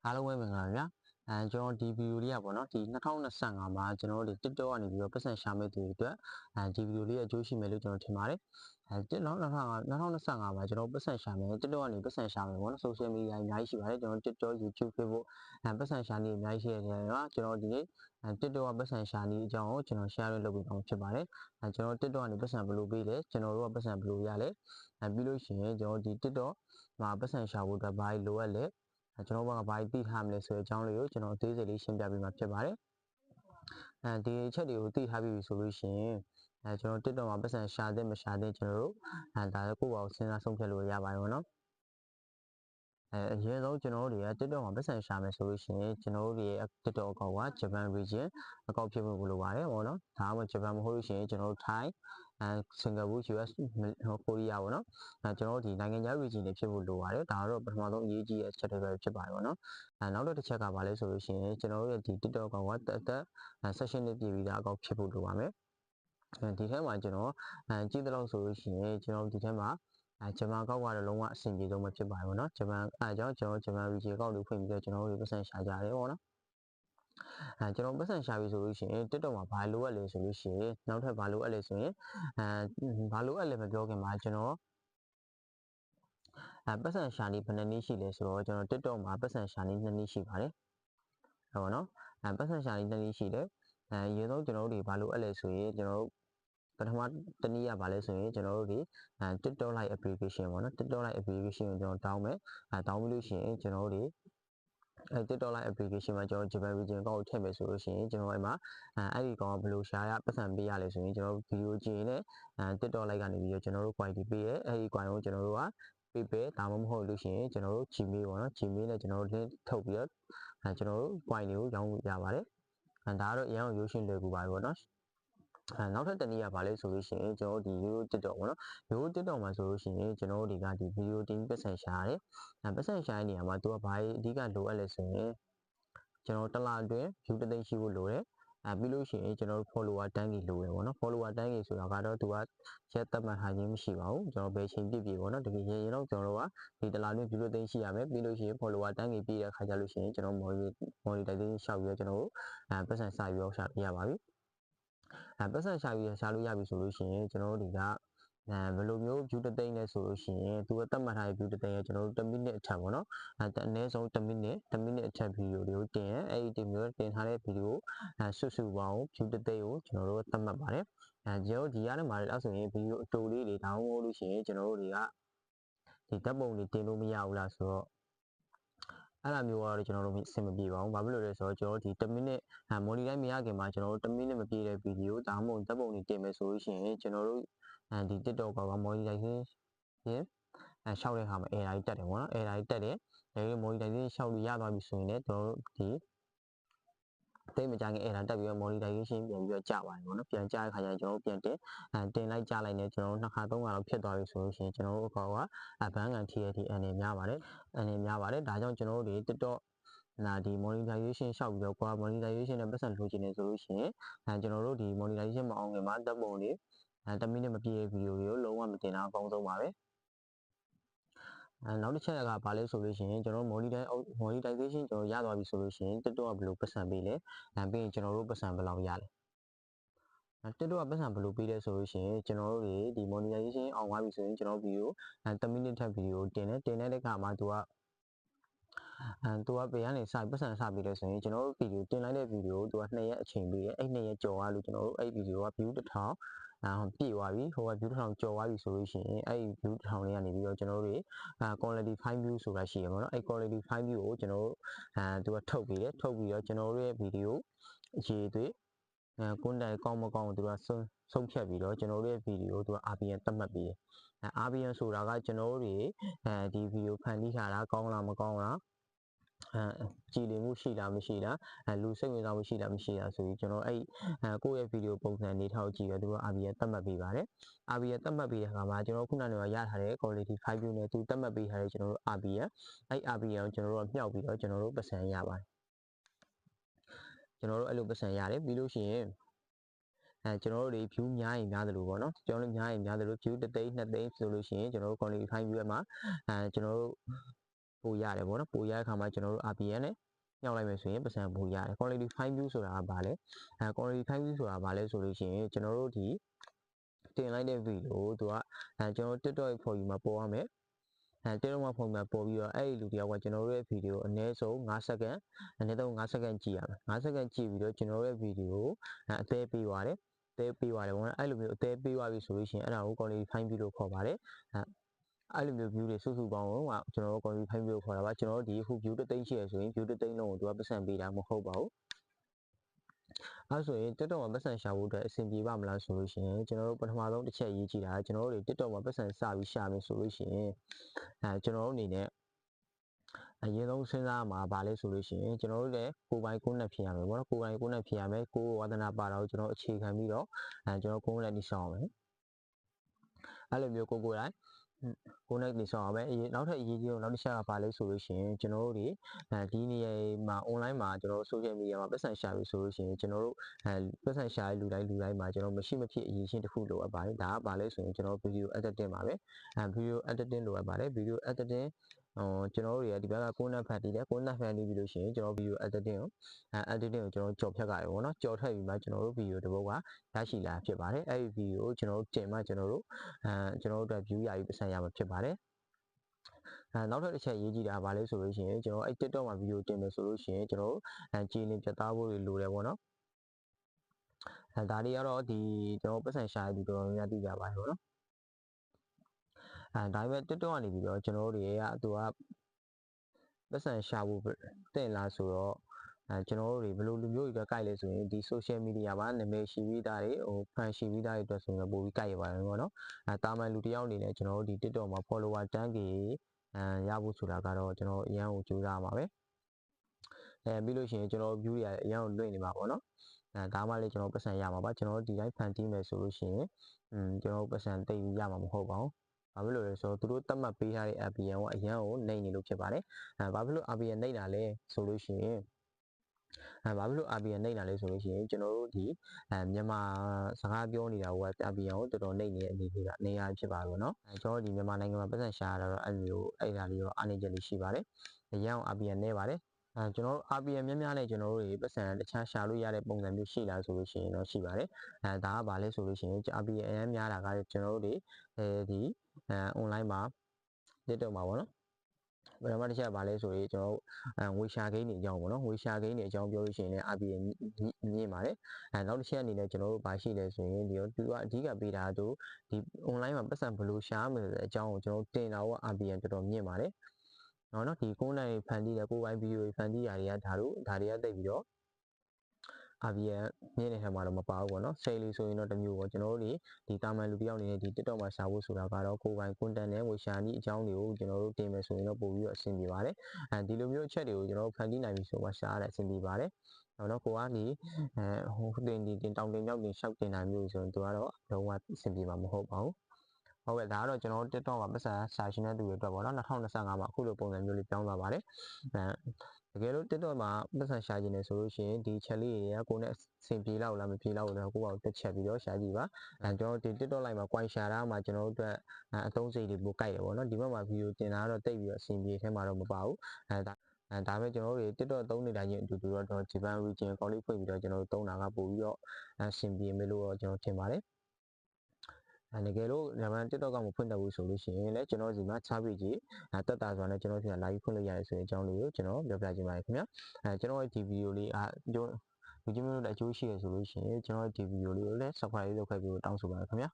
အားလုံးပဲမင်္ဂလာပါဗျာကျွန်တော်ဒီဗီဒီယိုလေးပေါ့နော်ဒီ2025မှာကျွန်တော်တို့ TikTok ကနေပြီးတော့ပတ်စံရှာမဲ့သူတွေအတွက်ဒီဗီဒီယိုလေးအကျိုးရှိမယ်လို့ကျွန်တော်ထင်ပါတယ်2025မှာကျွန်တော်ပတ်စံရှာမယ် TikTok ကနေပတ်စံရှာမယ်ပေါ့နော် social media အများကြီးရှိပါတယ်ကျွန်တော် TikTok YouTube Facebook ပတ်စံရှာနေအများကြီးရှိတဲ့နေရာမှာကျွန်တော်ဒီနေ့ TikTok ကပတ်စံရှာနေအကြောင်းကိုကျွန်တော် share လုပ်ပေးအောင်ဖြစ်ပါတယ်ကျွန်တော် TikTok ကနေပတ်စံဘယ်လိုပေးလဲကျွန်တော်တို့ကပတ်စံဘယ်လိုရလဲပြီးလို့ရှိရင်ကျွန်တော်ဒီ TikTok မှာပတ်စံရှာဖို့အတွက်ဘာလိုအပ်လဲကျွန်တော်ဘာသိထားမလဲဆိုတဲ့အကြောင်းလေးကိုကျွန်တော်အသေးစိတ်လေးရှင်းပြပေးမှာဖြစ်ပါတယ်ဒီအချက်တွေကိုသိထားပြီဆိုလို့ရှိရင်ကျွန်တော် TikTok မှာပတ်စံရှာတဲ့မရှာတဲ့ကျွန်တော်တို့ဒါလည်းကိုယ့်ဘာကိုစဉ်းစားဆုံးဖြတ်လို့ရပါတယ်ပေါ့နော်အရင်ဆုံးကျွန်တော်တို့တွေက TikTok မှာပတ်စံရှာမယ်ဆိုလို့ရှိရင်ကျွန်တော်တို့ရဲ့ TikTok အကောင့်က Japan region အကောင့်ဖြစ်ဖို့လိုပါတယ်ပေါ့နော်ဒါမှမဟုတ် Japan မဟုတ်လို့ရှိရင်ကျွန်တော်တို့ Thai Singapore US ကိုရီးယားပေါ့နော်ကျွန်တော်တို့ဒီနိုင်ငံခြား region တွေဖြစ်ဖို့လိုပါတယ်ဒါတော့ပထမဆုံးအရေးကြီးတဲ့အချက်တွေပဲဖြစ်ပါတယ်ပေါ့နော်နောက်တစ်ချက်ကဘာလဲဆိုလို့ရှိရင်ကျွန်တော်တို့ရဲ့ဒီ TikTok အကောင့်ကsession နဲ့ပြည်ပြီးသားအကောင့်ဖြစ်ဖို့လိုပါမယ်ဒီထဲမှာကျွန်တော်ကြည့်သလောက်ဆိုလို့ရှိရင်ကျွန်တော်ဒီထဲမှာဂျပန်ကောက်ကတော့လုံးဝအဆင်ပြေဆုံးပဲဖြစ်ပါတယ်ပေါ့နော်ဂျပန်အဲကြောင့်ကျွန်တော်ဂျပန် region ကောက်လို့ဖွင့်ပြီးတော့ကျွန်တော်တို့ပတ်စံရှာကြတယ်ပေါ့နော်ကျွန်တော်ပတ်စံရှာပြီဆိုလို့ရှိရင် TikTok မှာဘာလိုအပ်လဲဆိုလို့ရှိရင်နောက်ထပ်ဘာလိုအပ်လဲဆိုရင်ဘာလိုအပ်လဲမပြောခင်မှာကျွန်တော်ပတ်စံရှာနေဘယ်နှစ်နည်းရှိလဲဆိုတော့ကျွန်တော် TikTok မှာပတ်စံရှာနေ2နည်းရှိပါတယ်ဟုတ်ပါနော်ပတ်စံရှာနေ2နည်းရှိတယ်ရေဆုံးကျွန်တော်တို့တွေဘာလိုအပ်လဲဆိုရင်ကျွန်တော်တို့ပထမတနည်းကဘာလဲဆိုရင်ကျွန်တော်တို့ဒီ TikTok Lite application ပေါ့နော် TikTok Lite application ကိုကျွန်တော်တောင်းမယ်တောင်းပြီးလို့ရှိရင်ကျွန်တော်တို့ဒီTikTok Lite application မှာကျွန်တော် Japan region ကောက်ထည့်မယ်ဆိုလို့ရှိရင်ကျွန်တော်အဲ့မှာအဲ့ဒီကောင်ကဘယ်လိုရှာရပတ်စံပေးရလဲဆိုရင်ကျွန်တော်ဗီဒီယိုကြည့်ရင် TikTok Lite ကနေပြီးတော့ကျွန်တော်တို့ quality ပေးရဲအဲ့ဒီ quality ကိုကျွန်တော်တို့ကပေးပဲဒါမှမဟုတ်လို့ရှိရင်ကျွန်တော်တို့ Gmail ပေါ့နော် Gmail နဲ့ကျွန်တော်တို့ link ထုတ်ပြီးတော့ကျွန်တော်တို့ quality ကိုရောင်းရပါတယ်ဒါကတော့အရင်ကရိုးရှင်းလွယ်ကူပါပေါ့နော်နောက်ထပ်တနည်းကဘာလဲဆိုလို့ရှိရင်ကျွန်တော်ဒီ Euro TikTok ပေါ့နော် Euro TikTok မှာဆိုလို့ရှိရင်ကျွန်တော်တို့ဒီဗီဒီယိုတင်ပတ်စံရှာရတယ်ပတ်စံရှာတဲ့နေရာမှာသူကဘာအဓိကလိုအပ်လဲဆိုရင်ကျွန်တော်တစ်လအတွင်း view တစ်သိန်းရှိဖို့လိုတယ်ပြီးလို့ရှိရင်ကျွန်တော်တို့ follower တန်းကြီးလိုတယ်ပေါ့နော် follower တန်းကြီးဆိုတာကတော့သူကရက်သက်မှတ်ထားခြင်းမရှိပါဘူးကျွန်တော်ဘယ်ချိန်ပြည့်ပြည့်ပေါ့နော်တကယ်ရင်တော့ကျွန်တော်တို့ကဒီတစ်လအတွင်း view တစ်သိန်းရှိရမယ်ပြီးလို့ရှိရင် follower တန်းကြီးပြည့်တဲ့အခါကျလို့ရှိရင်ကျွန်တော် monetization ရှောက်ပြီးတော့ကျွန်တော်တို့ပတ်စံစာပြီးတော့ရှာပြရပါပြီပတ်စံရှာလို့ရပြီဆိုလို့ရှိရင်ကျွန်တော်တို့ဒီကဘယ်လိုမျိုး view တစ်သိန်းလဲဆိုလို့ရှိရင်သူကသတ်မှတ်ထားတဲ့ view တစ်သိန်းရဲ့ကျွန်တော်တို့1 minute အထက်ပေါ့နော်အနည်းဆုံး1 minute အထက်ဗီဒီယိုတွေကိုတင်ရင်အဲ့ဒီမျိုးတင်ထားတဲ့ဗီဒီယိုစုပေါင်း view တစ်သိန်းကိုကျွန်တော်တို့သတ်မှတ်ပါတယ်ကျွန်တော်ဒီရတဲ့မှာလည်းအဲ့ဆိုရင်ဗီဒီယိုအတူလေးတွေတောင်းလို့ရှိရင်ကျွန်တော်တို့တွေကဒီဓာတ်ပုံတွေတင်လို့မရဘူးလားဆိုတော့အဲ့လိုမျိုးကတော့ကျွန်တော်တို့အဆင်မပြေပါဘူး။ဘာဖြစ်လို့လဲဆိုတော့ကျွန်တော်ဒီ1 minute monetize မရခင်မှာကျွန်တော်တို့1 minute မပြည့်တဲ့ဗီဒီယိုဒါမှမဟုတ်ဓာတ်ပုံတွေတင်မယ်ဆိုလို့ရှိရင်ကျွန်တော်တို့ဒီ TikTok က monetization ရင်ရှောက်တဲ့အခါမှာ error ကြီးတက်တယ်ပေါ့နော် error ကြီးတက်တယ်။ဒါပေမဲ့ monetization ရှောက်လို့ရသွားပြီဆိုရင်လည်းကျွန်တော်တို့ဒီတိတ်မကြခင် error တက်ပြီးတော့ monetization ပြန်ပြီးတော့ကျပါတယ်ပေါ့နော်ပြန်ကျတဲ့ခါကျရင်ကျွန်တော်တို့ပြန်တင်လိုက်ကြလိုက်နေကျွန်တော်တို့2ခါ3ခါလောက်ဖြစ်သွားပြီဆိုလို့ရှိရင်ကျွန်တော်တို့အကောကဘန်းကန် TLT အနေများပါတယ်ဒါကြောင့်ကျွန်တော်တို့ဒီ TikTok ဒီ monetization ရှောက်ပြီးတော့ monetization နဲ့ပတ်စံထိုးချင်နေဆိုလို့ရှိရင်ကျွန်တော်တို့ဒီ monetization မအောင်ခင်မှာတပ်ပုံတွေ1 minute မပြည့်တဲ့ဗီဒီယိုတွေကိုလုံးဝမတင်တာအကောင်းဆုံးပါပဲနောက်တစ်ချက်ကဘာလဲဆိုလို့ရှိရင်ကျွန်တော် monetization ကျွန်တော်ရသွားပြီဆိုလို့ရှိရင် TikTok ကဘယ်လိုပတ်စံပေးလဲပြီးရင်ကျွန်တော်တို့ပတ်စံဘယ်လောက်ရလဲTikTok ကပတ်စံဘယ်လိုပေးလဲဆိုလို့ရှိရင်ကျွန်တော်တို့ဒီ monetization အောင်သွားပြီဆိုရင်ကျွန်တော်ဗီဒီယို1 minute ထက်ဗီဒီယိုတင်တဲ့အခါမှာသူကပေကနေစပတ်စံစပြီးလဲဆိုရင်ကျွန်တော်တို့ဗီဒီယိုတင်လိုက်တဲ့ဗီဒီယိုသူက2ရက်အချိန်ပေးတယ်အဲ့2ရက်ကြော်သွားလို့ကျွန်တော်တို့အဲ့ဗီဒီယိုက view 1000ပြည့်သွားပြီဟိုက view 1000ကြော်သွားပြီဆိုလို့ရှိရင်အဲ့ view 1000လေးကနေပြီးတော့ကျွန်တော်တို့တွေquality 5 view ဆိုတာရှိရပါတော့အဲ့ quality 5 view ကိုကျွန်တော်တို့သူကထုတ်ပြီးတော့ကျွန်တော်တို့ရဲ့ဗီဒီယိုအခြေအသွေးကွန်တက်ကောင်းမကောင်းသူကဆုံးဖြတ်ပြီးတော့ကျွန်တော်တို့ရဲ့ဗီဒီယိုသူက RPM သတ်မှတ်ပြီးတယ်RPM ဆိုတာကကျွန်တော်တို့တွေဒီဗီဒီယိုဖန်တီးထားတာကောင်းလားမကောင်းလားကြည်လင်မှုရှိလားမရှိလားလူစိတ်ဝင်စားမှုရှိလားမရှိလားဆိုပြီးကျွန်တော်အဲ့ကိုယ့်ရဲ့ဗီဒီယိုပုံစံနေထောက်ကြည့်ရသူက RPM သတ်မှတ်ပေးပါတယ် RPM သတ်မှတ်ပေးတဲ့အခါမှာကျွန်တော်ခုနကရထားတဲ့ quality 5 view နဲ့သူသတ်မှတ်ပေးထားတဲ့ကျွန်တော်တို့ RPM အဲ့ RPM ကိုကျွန်တော်တို့မြှောက်ပြီးတော့ကျွန်တော်တို့ပတ်စံရပါတယ်ကျွန်တော်တို့အဲ့လိုပတ်စံရတယ်ပြီးလို့ရှိရင်ကျွန်တော်တို့တွေ view များရင်များတယ်လို့ပေါ့နော်ကျွန်တော်တို့များရင်များတယ်လို့ view 1 သိန်း2 သိန်းဆိုလို့ရှိရင်ကျွန်တော်တို့ quality 5 view မှာကျွန်တော်တို့ ပိုရတယ်ပေါ့နော်ပိုရတဲ့အခါမှာကျွန်တော်တို့ RPM နဲ့ညှောက်လိုက်မယ်ဆိုရင်ပတ်စံပိုရတယ် quality 5 view ဆိုတာကဘာလဲquality 5 view ဆိုတာဘာလဲဆိုလို့ရှိရင်ကျွန်တော်တို့ဒီတင်လိုက်တဲ့ဗီဒီယိုသူကကျွန်တော် TikTok for you မှာပေါ်ရမယ်TikTok မှာပုံမှန်ပေါ်ပြီးတော့အဲ့ဒီလူတယောက်ကကျွန်တော်တို့ရဲ့ဗီဒီယိုအနည်းဆုံး5စက္ကန့်အနည်းဆုံး5စက္ကန့်ကြည့်ရမယ်5စက္ကန့်ကြည့်ပြီးတော့ကျွန်တော်တို့ရဲ့ဗီဒီယိုအသေးပေးသွားတယ်အသေးပေးသွားတယ်ပေါ့နော်အဲ့လိုမျိုးအသေးပေးသွားပြီဆိုလို့ရှိရင်အဲ့ဒါကို quality 5 view လို့ခေါ်ပါတယ်အဲ့လိုမျိုး view တွေစုစုပေါင်းတော့ကျွန်တော်တို့ quality 5 view ခေါ်တာပါကျွန်တော်တို့ဒီခု view တစ်သိန်းရှိရဆိုရင် view တစ်သိန်းလုံးကိုသူကပတ်စံပေးတာမဟုတ်ပါဘူးအဲ့ဆိုရင် TikTok မှာပတ်စံရှာဖို့အတွက်အဆင်ပြေပါမလားဆိုလို့ရှိရင်ကျွန်တော်တို့ပထမဆုံးတစ်ချက်ရေးကြည့်တာကျွန်တော်တို့တွေ TikTok မှာပတ်စံစပြီးရှာမယ်ဆိုလို့ရှိရင်ကျွန်တော်တို့အနေနဲ့အရင်ဆုံးစဉ်းစားမှာဗာလဲဆိုလို့ရှိရင်ကျွန်တော်တို့လည်းကိုယ်ပိုင်ကိုယ်နဲ့ဖြစ်ရမယ်ပေါ့နော်ကိုယ်ပိုင်ကိုယ်နဲ့ဖြစ်ရမယ်ကိုယ်ဝါသနာပါတာကိုကျွန်တော်အခြေခံပြီးတော့ကျွန်တော်ကိုယ်နဲ့နေဆောင်ရမယ်အဲ့လိုမျိုးကိုယ်တိုင်းကိုယ်နဲ့နေဆောင်ရမယ်နောက်ထပ်အရေးကြီးဆုံးနောက်တစ်ချက်ကဗာလဲဆိုလို့ရှိရင်ကျွန်တော်တို့ဒီဒီနေရာမှာ online မှာကျွန်တော်တို့ social media မှာပတ်စံရှာပြီးဆိုလို့ရှိရင်ကျွန်တော်တို့ပတ်စံရှာတဲ့လူတိုင်းမှာကျွန်တော်မရှိမဖြစ်အရေးချင်းတစ်ခုလိုအပ်ပါတယ်ဒါကဗာလဲဆိုရင်ကျွန်တော် video editing ပါပဲvideo editing လိုအပ်ပါတယ် video editingကျွန်တော်တို့တွေကဒီဘက်ကကိုယ်နဲ့ဖတ်တည်တယ်ကိုယ်နဲ့ဖတ်တည်ပြီးလို့ရှိရင်ကျွန်တော် video editing ကိုediting ကိုကျွန်တော်ကြော်ဖြတ်ကြရတယ်ပေါ့နော်ကြော်ထည့်ပြီးမှကျွန်တော်တို့ video တစ်ပုဒ်ကရရှိလာဖြစ်ပါတယ်အဲ့ဒီ video ကိုကျွန်တော်တို့တင်မှကျွန်တော်တို့အတွက် view ရပြီးပတ်စံရမှာဖြစ်ပါတယ်နောက်ထပ်တစ်ချက်ရေးကြည့်တာဗာလဲဆိုလို့ရှိရင်ကျွန်တော်အဲ့ TikTok မှာ video တင်မယ်ဆိုလို့ရှိရင်ကျွန်တော်တို့ကြည်လင်ပြသဖို့လိုတယ်ပေါ့နော်ဒါတွေကတော့ဒီကျွန်တော်ပတ်စံရှာရတဲ့တော်တော်များများသိကြပါတယ်ပေါ့နော်ဒါပေမဲ့ TikTok ကနေပြီးတော့ကျွန်တော်တို့တွေကသူကပတ်စံရှာဖို့တင်လာဆိုတော့ကျွန်တော်တို့တွေဘယ်လိုလူမျိုးတွေအတွက်ကြိုက်လဲဆိုရင်ဒီ social media မှာနာမည်ရှိပြီးသားတွေfan ရှိပြီးသားတွေအတွက်ဆိုရင်ပိုပြီးကြိုက်ရပါတယ်ပေါ့နော်တာမန်လူတယောက်အနေနဲ့ကျွန်တော်တို့ဒီ TikTok မှာ follower တန်းကြီးရဖို့ဆိုတာကတော့ကျွန်တော်အရန်ကိုကြိုးစားမှာပဲပြီးလို့ရှိရင်ကျွန်တော် view တွေအရန်ကိုလွင့်နေမှာပေါ့နော်ဒါမှလည်းကျွန်တော်ပတ်စံရမှာပါကျွန်တော်ဒီတိုင်းဖန်တီးမယ်ဆိုလို့ရှိရင်ကျွန်တော်ပတ်စံတိတ်ပြီးရမှာမဟုတ်ပါဘူးဘာဖြစ်လို့လဲဆိုတော့သူတို့သတ်မှတ်ပေးထားတဲ့ RPM ကအရန်ကိုနှိမ့်နေလို့ဖြစ်ပါတယ်ဘာဖြစ်လို့ RPM နှိမ့်တာလဲဆိုလို့ရှိရင်ဘာဖြစ်လို့ RPM နှိမ့်တာလဲဆိုလို့ရှိရင်ကျွန်တော်တို့ဒီမြန်မာစကားပြောနေတာက RPM ကိုတော်တော်နှိမ့်နေတဲ့အနေတွေကနေရာဖြစ်ပါတော့เนาะကျွန်တော်ဒီမြန်မာနိုင်ငံမှာပတ်စံရှာရတာတော့အဲ့ဒါလေးရောအားနည်းချက်လေးရှိပါတယ်အရန်ကို RPM နှိမ့်ပါတယ်ကျွန်တော်တို့ RPM များနဲ့ကျွန်တော်တို့တွေပတ်စံတခြားရှာလို့ရတဲ့ပုံစံမျိုးရှိလားဆိုလို့ရှိရင်တော့ရှိပါတယ်ဒါကဘာလဲဆိုလို့ရှိရင် RPM အများများတာကကျွန်တော်တို့တွေဒီ online မှာ TikTok မှာပေါ့နော်ပထမတစ်ချက်ပါလဲဆိုရင်ကျွန်တော်ငွေရှာကိန်းတွေအကြောင်းပေါ့နော်ငွေရှာကိန်းတွေအကြောင်းပြောလို့ရှိရင်လည်း RPM မြင့်ပါတယ်နောက်တစ်ချက်အနေနဲ့ကျွန်တော်တို့ပါရှိလဲဆိုရင်ဒီသူကအဓိကပေးတာသူဒီ online မှာပတ်စံဘယ်လိုရှာမယ်ဆိုတဲ့အကြောင်းကိုကျွန်တော်တင်တာက RPM တော်တော်မြင့်ပါတယ်နော်ဒီကိုယ်နိုင်ဖန်တီးတဲ့ကိုယ်ပိုင်ဗီဒီယိုဖန်တီးရာတွေကဒါတွေကတိတ်ပြီးတော့RPM မြင့်နေတဲ့မှာတော့မပါဘူးပေါ့နော်စိတ်လေးဆိုရင်တော့တမျိုးပေါ့ကျွန်တော်တို့ဒီတာမန်လူတယောက်အနေနဲ့ဒီ TikTok မှာရှာဖို့ဆိုတာကတော့ကိုယ်ပိုင် content နဲ့ဝေရှာနည်းအကြောင်းတွေကိုကျွန်တော်တို့တင်မယ်ဆိုရင်တော့ပို့ပြီးတော့အဆင်ပြေပါတယ်ဒီလိုမျိုးအချက်တွေကိုကျွန်တော်တို့ဖန်တီးနိုင်ပြီဆိုမှရှာရတဲ့အဆင်ပြေပါတယ်နော်ကိုကဒီဟိုတင်တောင်တင်မြောက်တင်ရှောက်တင်တာမျိုးဆိုရင်သူကတော့လုံးဝအဆင်ပြေမှာမဟုတ်ပါဘူးဟုတ်ကဲ့ဒါကတော့ကျွန်တော်တို့ TikTok မှာပတ်စံစာရှင်းတဲ့သူတွေအတွက်ပေါ့နော်2025မှာအခုလိုပုံစံမျိုးလေးပြောင်းသွားပါတယ်တကယ်လို့ TikTok မှာပတ်စံရှာခြင်းနေဆိုလို့ရှိရင်ဒီချက်လေးတွေကကိုယ်နဲ့အဆင်ပြေလောက်လားမပြေလောက်လားကိုယ့်ဘာကိုတက်ချက်ပြီးတော့ရှာကြည့်ပါကျွန်တော်ဒီ TikTok လိုက်မှာ coin ရှာတာမှာကျွန်တော်တို့အတွက်အသုံးစိတ်တွေပိုကြိုက်တယ်ပေါ့နော်ဒီဘက်မှာ video တင်တာကတော့တိတ်ပြီးတော့အဆင်ပြေထဲမှာတော့မပါဘူးဒါပေမဲ့ကျွန်တော်တို့တွေ TikTok သုံးနေတာချင်းအတူတူတော့ကျွန်တော် Japan region ကော်လေးဖွင့်ပြီးတော့ကျွန်တော်တို့သုံးတာကပို့ပြီးတော့အဆင်ပြေမယ်လို့တော့ကျွန်တော်ထင်ပါတယ်တကယ်လို့ဒါမှ TikTok ကမဖွင့်တတ်ဘူးဆိုလို့ရှိရင်လည်းကျွန်တော်ဒီမှာချပေးကြည့်တက်တာဆိုတော့ကျွန်တော်ပြန် live ဖွင့်လို့ရတယ်ဆိုရင်အကြောင်းလေးကိုကျွန်တော်ပြောပြချင်ပါတယ်ခင်ဗျာကျွန်တော်ဒီဗီဒီယိုလေးလူချင်းမျိုးတို့အကျိုးရှိရဆိုလို့ရှိရင်ကျွန်တော်ဒီဗီဒီယိုလေးကိုလည်း subscribe လုပ်ခဲ့ပြီးတောင်းဆိုပါရခင်ဗျာ